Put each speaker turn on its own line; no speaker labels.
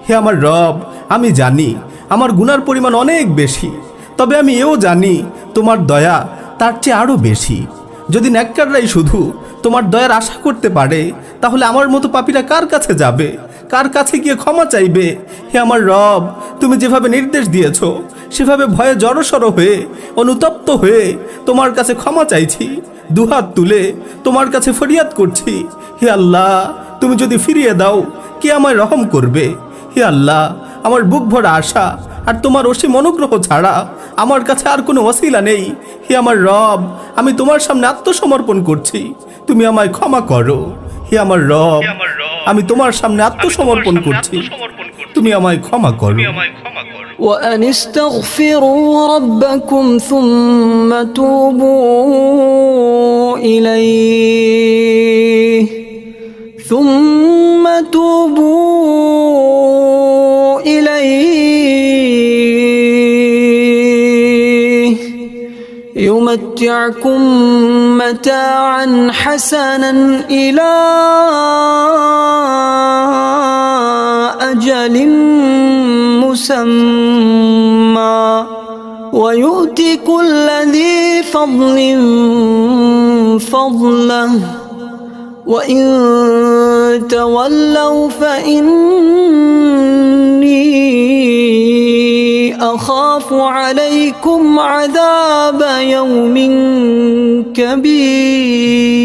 হে আমার রব, আমি জানি আমার গুনার পরিমাণ অনেক বেশি, তবে আমি এও জানি তোমার দয়া তার চেয়ে আরও বেশি। যদি নেককাররাই শুধু তোমার দয়ার আশা করতে পারে, তাহলে আমার মতো পাপীরা কার কাছে যাবে, কার কাছে গিয়ে ক্ষমা চাইবে? হে আমার রব, তুমি যেভাবে নির্দেশ দিয়েছো সেভাবে ভয়ে জড়সড় হয়ে অনুতপ্ত হয়ে তোমার কাছে ক্ষমা চাইছি, দুহাত তুলে তোমার কাছে ফরিয়াদ করছি। হে আল্লাহ, তুমি যদি ফিরিয়ে দাও, কে আমায় রহম করবে? হে আল্লাহ, আমার বুক ভরা আশা আর তোমার অসীম অনুগ্রহ ছাড়া আমার কাছে আর কোনো ওসিলা নেই। হে আমার রব, আমি তোমার সামনে আত্মসমর্পণ করছি, তুমি আমায় ক্ষমা করো। হে আমার রব, আমি তোমার সামনে আত্মসমর্পণ করছি, তুমি আমায় ক্ষমা করো।
وأن استغفروا ربكم ثم توبوا إليه يمتعكم متاعا حسنا إلى أجل مسمى ويؤتي كل ذي فضل فضله وإن تولوا فإني أخاف عليكم عذاب يوم كبير